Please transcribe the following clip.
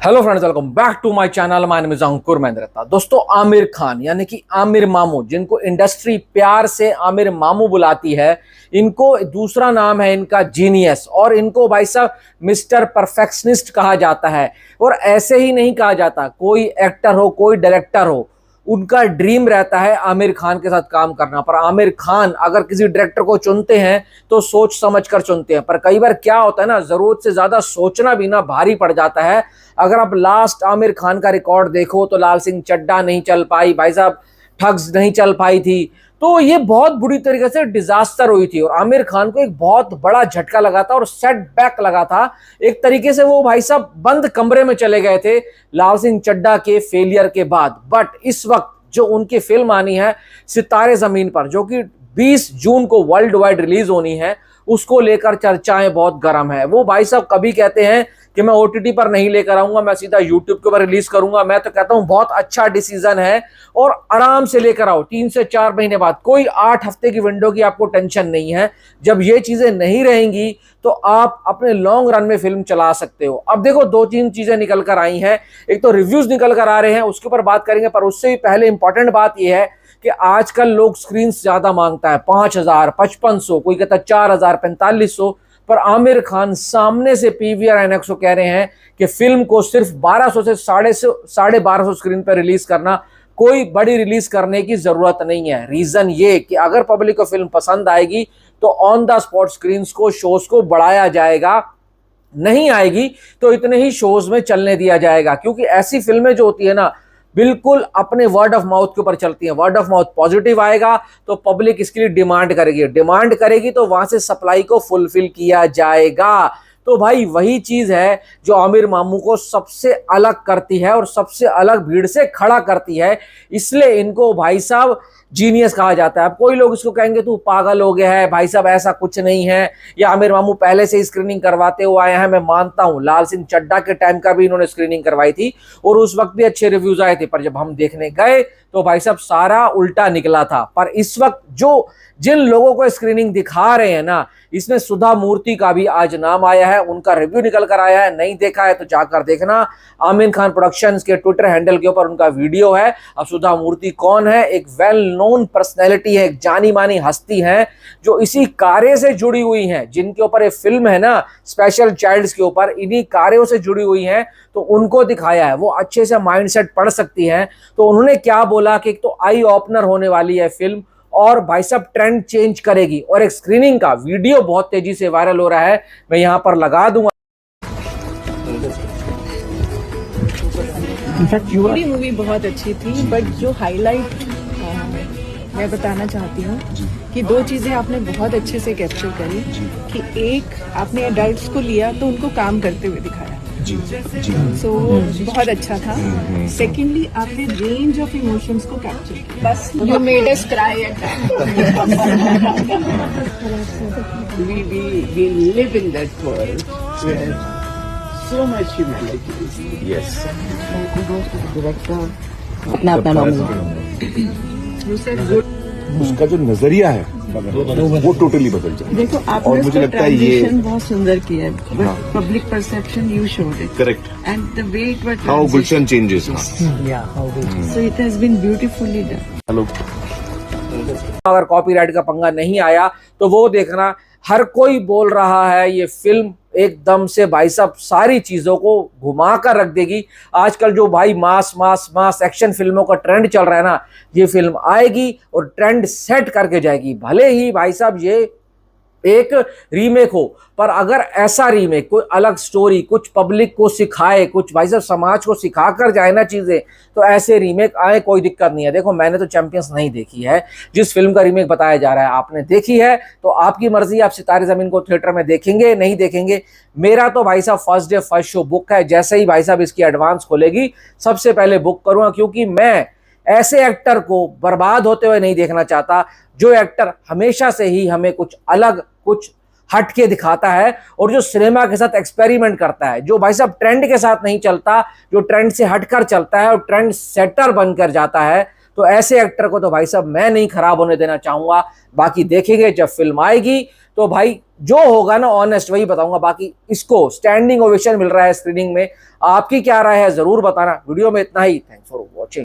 Hello friends, welcome back to my channel. My name is Ankur Mehndratta. दोस्तों, आमिर खान यानी कि आमिर मामू, जिनको इंडस्ट्री प्यार से आमिर मामू बुलाती है, इनको दूसरा नाम है इनका जीनियस, और इनको भाई साहब मिस्टर परफेक्शनिस्ट कहा जाता है। और ऐसे ही नहीं कहा जाता, कोई एक्टर हो, कोई डायरेक्टर हो, उनका ड्रीम रहता है आमिर खान के साथ काम करना। पर आमिर खान अगर किसी डायरेक्टर को चुनते हैं तो सोच समझ कर चुनते हैं। पर कई बार क्या होता है ना, जरूरत से ज्यादा सोचना भी ना भारी पड़ जाता है। अगर आप लास्ट आमिर खान का रिकॉर्ड देखो तो लाल सिंह चड्ढा नहीं चल पाई भाई साहब, ठग्स नहीं चल पाई थी, तो ये बहुत बुरी तरीके से डिजास्टर हुई थी और आमिर खान को एक बहुत बड़ा झटका लगा था और सेटबैक लगा था। एक तरीके से वो भाई साहब बंद कमरे में चले गए थे लाल सिंह चड्ढा के फेलियर के बाद। बट इस वक्त जो उनकी फिल्म आनी है सितारे जमीन पर, जो कि 20 जून को वर्ल्ड वाइड रिलीज होनी है, उसको लेकर चर्चाएं बहुत गर्म है। वो भाई साहब कभी कहते हैं कि मैं ओटीटी पर नहीं लेकर आऊंगा, मैं सीधा यूट्यूब के ऊपर रिलीज करूंगा। मैं तो कहता हूं बहुत अच्छा डिसीजन है और आराम से लेकर आओ। 3 से 4 महीने बाद, कोई 8 हफ्ते की विंडो की आपको टेंशन नहीं है। जब ये चीजें नहीं रहेंगी तो आप अपने लॉन्ग रन में फिल्म चला सकते हो। अब देखो, 2-3 चीजें निकल कर आई हैं। एक तो रिव्यूज निकल कर आ रहे हैं, उसके ऊपर बात करेंगे। पर उससे भी पहले इंपॉर्टेंट बात यह है कि आजकल लोग स्क्रीन ज्यादा मांगता है, 5000, 5500, कोई कहता है 4000, 4500। पर आमिर खान सामने से पीवीआर आईनॉक्स को कह रहे हैं कि फिल्म को सिर्फ 1200 से 1250 स्क्रीन पर रिलीज करना, कोई बड़ी रिलीज करने की जरूरत नहीं है। रीजन ये कि अगर पब्लिक को फिल्म पसंद आएगी तो ऑन द स्पॉट स्क्रीन को, शोज को बढ़ाया जाएगा, नहीं आएगी तो इतने ही शोज में चलने दिया जाएगा। क्योंकि ऐसी फिल्में जो होती है ना, बिल्कुल अपने वर्ड ऑफ माउथ के ऊपर चलती है। वर्ड ऑफ माउथ पॉजिटिव आएगा तो पब्लिक इसके लिए डिमांड करेगी तो वहां से सप्लाई को फुलफिल किया जाएगा। तो भाई वही चीज है जो आमिर मामू को सबसे अलग करती है और सबसे अलग भीड़ से खड़ा करती है। इसलिए इनको भाई साहब जीनियस कहा जाता है। अब कोई लोग इसको कहेंगे तू पागल हो गया है भाई साहब, ऐसा कुछ नहीं है, या आमिर मामू पहले से ही स्क्रीनिंग करवाते हुए आए हैं। मैं मानता हूं, लाल सिंह चड्ढा के टाइम का भी इन्होंने स्क्रीनिंग करवाई थी और उस वक्त भी अच्छे रिव्यूज आए थे। पर जब हम देखने गए तो भाई साहब सारा उल्टा निकला था। पर इस वक्त जो जिन लोगों को स्क्रीनिंग दिखा रहे हैं ना, इसमें सुधा मूर्ति का भी आज नाम आया है, उनका रिव्यू निकल कर आया है। नहीं देखा है तो जाकर देखना, आमिर खान प्रोडक्शंस के ट्विटर हैंडल के ऊपर उनका वीडियो है। अब सुधा मूर्ति कौन है? एक वेल नोन पर्सनैलिटी है, एक जानी मानी हस्ती है जो इसी कार्य से जुड़ी हुई है। जिनके ऊपर ये फिल्म है ना, स्पेशल चाइल्ड्स के ऊपर, इन्हीं कार्यों से जुड़ी हुई है, तो उनको दिखाया है। वो अच्छे से माइंडसेट पढ़ सकती हैं। तो उन्होंने क्या बोला कि एक तो आई ओपनर होने वाली है फिल्म और भाई साहब ट्रेंड चेंज करेगी। और एक स्क्रीनिंग का वीडियो बहुत तेजी से वायरल हो रहा है, मैं यहां पर लगा दूंगा। पूरी मूवी बहुत अच्छी थी, बट जो हाईलाइट मैं बताना चाहती हूँ कि 2 चीजें आपने बहुत अच्छे से कैप्चर करी। कि एक, आपने एडल्ट्स को लिया तो उनको काम करते हुए दिखाया, सो बहुत अच्छा था। सेकेंडली, आपने रेंज ऑफ इमोशंस को कैप्चर किया। बस you made us cry at we live in that world where so much humanity. Yes. अपना नाम उसका जो नजरिया है वो टोटली बदल जाए। देखो, आपने और मुझे लगता है ये बहुत सुंदर किया है। Public perception you showed it correct and the way it was how Gulshan changes. So it has been beautifully done. Hello, अगर कॉपीराइट का पंगा नहीं आया तो वो देखना। हर कोई बोल रहा है ये फिल्म एकदम से भाई साहब सारी चीजों को घुमा कर रख देगी। आजकल जो भाई मास एक्शन फिल्मों का ट्रेंड चल रहा है ना, ये फिल्म आएगी और ट्रेंड सेट करके जाएगी। भले ही भाई साहब ये एक रीमेक हो, पर अगर ऐसा रीमेक कोई अलग स्टोरी, कुछ पब्लिक को सिखाए, कुछ भाई साहब समाज को सिखा कर जाए ना चीजें, तो ऐसे रीमेक आए, कोई दिक्कत नहीं है। देखो, मैंने तो चैंपियंस नहीं देखी है, जिस फिल्म का रीमेक बताया जा रहा है आपने देखी है, तो आपकी मर्जी, आप सितारे जमीन को थिएटर में देखेंगे नहीं देखेंगे। मेरा तो भाई साहब first day first show book है। जैसे ही भाई साहब इसकी एडवांस खोलेगी सबसे पहले बुक करूंगा, क्योंकि मैं ऐसे एक्टर को बर्बाद होते हुए नहीं देखना चाहता, जो एक्टर हमेशा से ही हमें कुछ अलग, कुछ हट के दिखाता है और जो सिनेमा के साथ एक्सपेरिमेंट करता है, जो भाई साहब ट्रेंड के साथ नहीं चलता, जो ट्रेंड से हटकर चलता है और ट्रेंड सेटर बनकर जाता है। तो ऐसे एक्टर को तो भाई साहब मैं नहीं खराब होने देना चाहूंगा। बाकी देखेंगे जब फिल्म आएगी तो भाई जो होगा ना ऑनेस्ट वही बताऊंगा। बाकी इसको स्टैंडिंग ओवेशन मिल रहा है स्क्रीनिंग में, आपकी क्या राय है जरूर बताना। वीडियो में इतना ही, थैंक्स फॉर